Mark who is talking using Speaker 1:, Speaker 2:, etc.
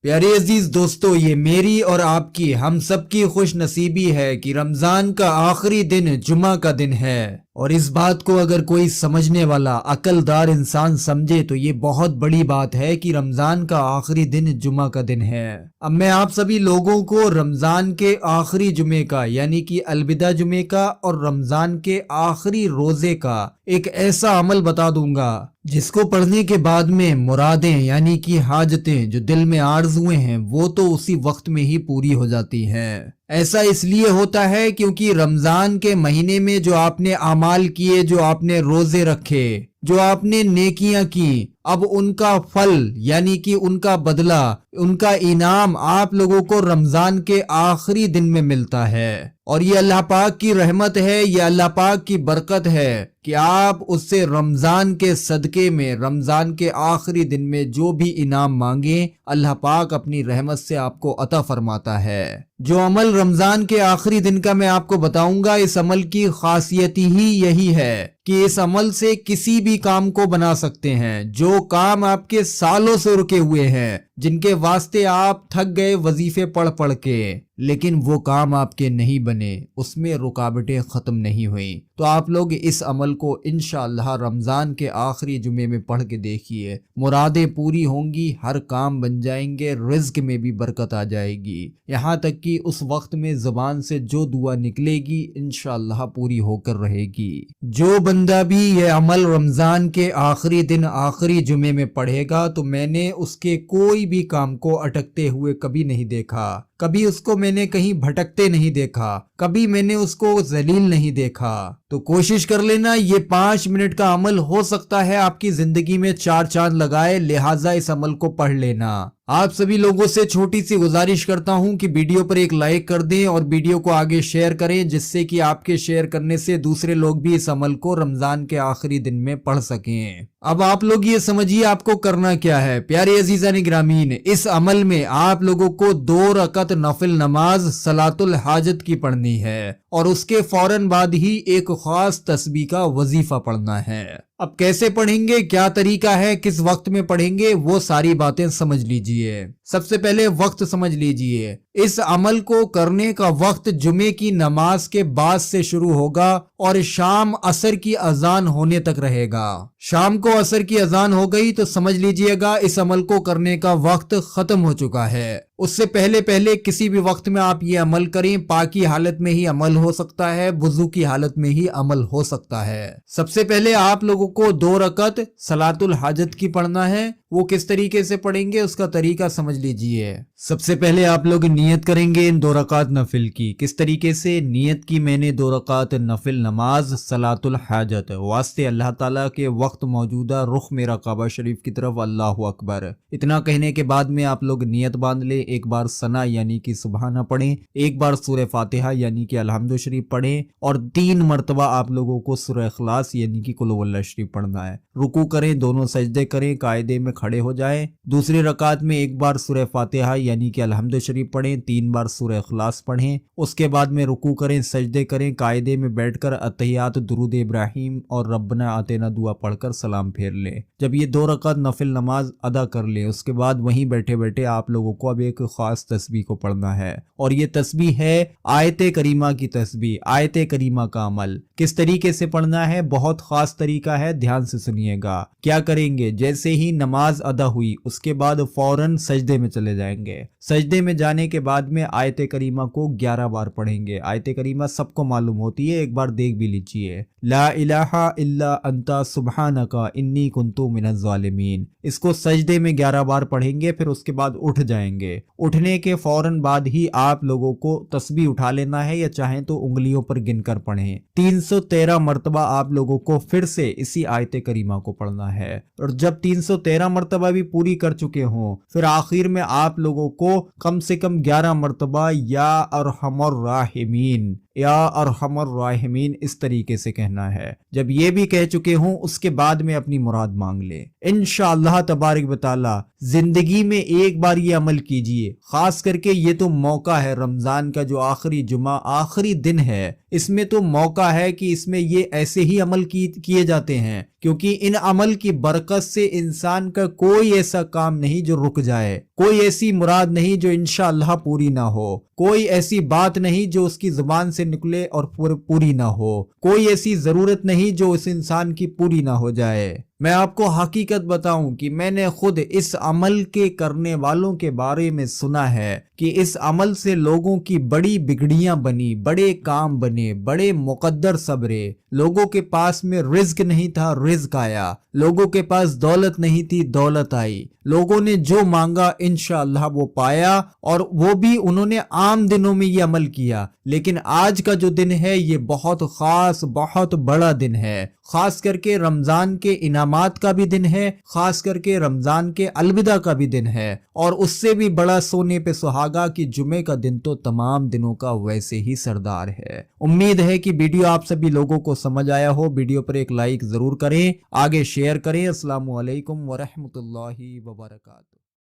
Speaker 1: پیارے عزیز دوستو، یہ میری اور آپ کی ہم سب کی خوش نصیبی ہے کہ رمضان کا آخری دن جمعہ کا دن ہے، اور اس بات کو اگر کوئی سمجھنے والا عقل دار انسان سمجھے تو یہ بہت بڑی بات ہے کہ رمضان کا آخری دن جمعہ کا دن ہے۔ اب میں آپ سبھی لوگوں کو رمضان کے آخری جمعے کا یعنی کہ الوداع جمعے کا اور رمضان کے آخری روزے کا ایک ایسا عمل بتا دوں گا جس کو پڑھنے کے بعد میں مرادیں یعنی کہ حاجتیں جو دل میں آرزویں ہیں وہ تو اسی وقت میں ہی پوری ہو جاتی ہیں۔ ایسا اس لیے ہوتا ہے کیونکہ رمضان کے مہینے میں جو آپ نے اعمال کیے، جو آپ نے روزے رکھے، جو آپ نے نیکیاں کی، اب ان کا پھل یعنی کہ ان کا بدلہ، ان کا انعام آپ لوگوں کو رمضان کے آخری دن میں ملتا ہے، اور یہ اللہ پاک کی رحمت ہے، یہ اللہ پاک کی برکت ہے کہ آپ اس سے رمضان کے صدقے میں رمضان کے آخری دن میں جو بھی انعام مانگیں اللہ پاک اپنی رحمت سے آپ کو عطا فرماتا ہے۔ جو عمل رمضان کے آخری دن کا میں آپ کو بتاؤں گا، اس عمل کی خاصیت ہی یہی ہے کہ اس عمل سے کسی بھی کام کو بنا سکتے ہیں۔ جو کام آپ کے سالوں سے رکے ہوئے ہیں، جن کے واسطے آپ تھک گئے وظیفے پڑھ پڑھ کے، لیکن وہ کام آپ کے نہیں بنے، اس میں رکاوٹیں ختم نہیں ہوئیں، تو آپ لوگ اس عمل کو انشاءاللہ رمضان کے آخری جمعے میں پڑھ کے دیکھیے، مرادیں پوری ہوں گی، ہر کام بن جائیں گے، رزق میں بھی برکت آ جائے گی، یہاں تک کہ اس وقت میں زبان سے جو دعا نکلے گی انشاءاللہ پوری ہو کر رہے گی۔ جو بندہ بھی یہ عمل رمضان کے آخری دن آخری جمعے میں پڑھے گا تو میں نے اس کے کوئی بھی کام کو اٹکتے ہوئے کبھی نہیں دیکھا، کبھی اس کو میں نے کہیں بھٹکتے نہیں دیکھا، کبھی میں نے اس کو ذلیل نہیں دیکھا۔ تو کوشش کر لینا، یہ 5 منٹ کا عمل ہو سکتا ہے آپ کی زندگی میں 4 چاند لگائے، لہٰذا اس عمل کو پڑھ لینا۔ آپ سبھی لوگوں سے چھوٹی سی گزارش کرتا ہوں کہ ویڈیو پر ایک لائک کر دیں اور ویڈیو کو آگے شیئر کریں، جس سے کہ آپ کے شیئر کرنے سے دوسرے لوگ بھی اس عمل کو رمضان کے آخری دن میں پڑھ سکیں۔ اب آپ لوگ یہ سمجھیے آپ کو کرنا کیا ہے۔ پیارے عزیزان گرامین، اس عمل میں آپ لوگوں کو 2 رکعت نفل نماز صلاۃ الحاجت کی پڑھنی ہے، اور اس کے فوراً بعد ہی ایک خاص تسبیح کا وظیفہ پڑھنا ہے۔ اب کیسے پڑھیں گے، کیا طریقہ ہے، کس وقت میں پڑھیں گے، وہ ساری باتیں سمجھ لیجئے۔ سب سے پہلے وقت سمجھ لیجئے۔ اس عمل کو کرنے کا وقت جمعے کی نماز کے بعد سے شروع ہوگا اور شام عصر کی اذان ہونے تک رہے گا۔ شام کو عصر کی اذان ہو گئی تو سمجھ لیجئے گا اس عمل کو کرنے کا وقت ختم ہو چکا ہے۔ اس سے پہلے کسی بھی وقت میں آپ یہ عمل کریں، پاکی حالت میں ہی عمل ہو سکتا ہے، وضو کی حالت میں ہی عمل ہو سکتا ہے۔ سب سے پہلے آپ لوگوں کو 2 رکعت صلاۃ الحاجت کی پڑھنا ہے۔ وہ کس طریقے سے پڑھیں گے اس کا طریقہ سمجھ لیجئے۔ سب سے پہلے آپ لوگ نیت کریں گے ان 2 رکعت نفل کی۔ کس طریقے سے نیت کی؟ میں نے 2 رکعت نفل نماز صلاۃ الحاجت، واسطے اللہ تعالیٰ کے وقت موجودہ رخ میرا کعبہ شریف کی طرف، اللہ اکبر۔ اتنا کہنے کے بعد میں آپ لوگ نیت باندھ لیں، ایک بار ثنا یعنی کہ سبحانہ پڑھیں، ایک بار سورہ فاتحہ یعنی کہ الحمد شریف پڑھیں، اور 3 مرتبہ آپ لوگوں کو سورہ اخلاص یعنی کہ قل هو اللہ شریف پڑھنا ہے۔ رکوع کریں، دونوں سجدے کریں، قاعدے میں کھڑے ہو جائیں۔ دوسری رکعت میں ایک بار سورہ فاتحہ یعنی کہ الحمد شریف پڑھیں، 3 بار سورہ اخلاص پڑھیں، اس کے بعد میں رکوع کریں، سجدے کریں، قاعدے میں بیٹھ کر اتحیات، درود ابراہیم اور ربنا آتینا دعا پڑھ کر سلام پھیر لیں۔ جب یہ 2 رکعت نفل نماز ادا کر لیں، اس کے بعد وہیں بیٹھے بیٹھے آپ لوگوں کو اب ایک خاص تسبیح کو پڑھنا ہے، اور یہ تسبیح ہے آیت کریمہ کی تسبیح، آیت کریمہ کا عمل۔ کس طریقے سے پڑھنا ہے؟ بہت خاص طریقہ ہے، دھیان سے سنیے گا۔ کیا کریں گے؟ جیسے ہی نماز ادا ہوئی اس کے بعد فوراً سجدے میں چلے جائیں گے۔ سجدے میں جانے کے بعد میں آیت کریمہ کو 11 بار پڑھیں گے۔ آیت کریمہ سب کو معلوم ہوتی ہے، ایک بار دیکھ بھی لیجئے۔ لا الہ الا انت سبحانک انی کنت من الظالمین، اس کو سجدے میں 11 بار پڑھیں گے، پھر اس کے بعد اٹھ جائیں گے۔ اٹھنے کے فوراً بعد ہی آپ لوگوں کو تسبیح اٹھا لینا ہے، یا چاہیں تو انگلیوں پر گن کر پڑھیں۔ 313 مرتبہ آپ لوگوں کو پھر سے اسی آیت کریمہ کو پڑھنا ہے، اور جب 313 مرتبہ بھی پوری کر چکے ہوں پھر آخر میں آپ لوگوں کو کم سے کم 11 مرتبہ یا ارحم الراحمین یا ارحم الراحمین اس طریقے سے کہنا ہے۔ جب یہ بھی کہہ چکے ہوں اس کے بعد میں اپنی مراد مانگ لے انشاءاللہ تبارک و تعالی۔ زندگی میں ایک بار یہ عمل کیجئے، خاص کر کے یہ تو موقع ہے رمضان کا، جو آخری جمعہ آخری دن ہے، اس میں تو موقع ہے کہ اس میں یہ ایسے ہی عمل کیے جاتے ہیں، کیونکہ ان عمل کی برکت سے انسان کا کوئی ایسا کام نہیں جو رک جائے، کوئی ایسی مراد نہیں جو انشاءاللہ پوری نہ ہو، کوئی ایسی بات نہیں جو اس کی زبان سے نکلے اور پوری نہ ہو، کوئی ایسی ضرورت نہیں جو اس انسان کی پوری نہ ہو جائے۔ میں آپ کو حقیقت بتاؤں کہ میں نے خود اس عمل کے کرنے والوں کے بارے میں سنا ہے کہ اس عمل سے لوگوں کی بڑی بگڑیاں بنی، بڑے کام بنے، بڑے مقدر صبرے، لوگوں کے پاس میں رزق نہیں تھا رزق آیا، لوگوں کے پاس دولت نہیں تھی دولت آئی، لوگوں نے جو مانگا انشاءاللہ وہ پایا، اور وہ بھی انہوں نے عام دنوں میں یہ عمل کیا۔ لیکن آج کا جو دن ہے یہ بہت خاص، بہت بڑا دن ہے، خاص کر کے رمضان کے انعامات کا بھی دن ہے، خاص کر کے رمضان کے الوداع کا بھی دن ہے، اور اس سے بھی بڑا سونے پہ سہاگا کہ جمعے کا دن تو تمام دنوں کا ویسے ہی سردار ہے۔ امید ہے کہ ویڈیو آپ سبھی لوگوں کو سمجھ آیا ہو۔ ویڈیو پر ایک لائک ضرور کریں، آگے شیئر کریں۔ السلام علیکم ورحمۃ اللہ وبرکاتہ۔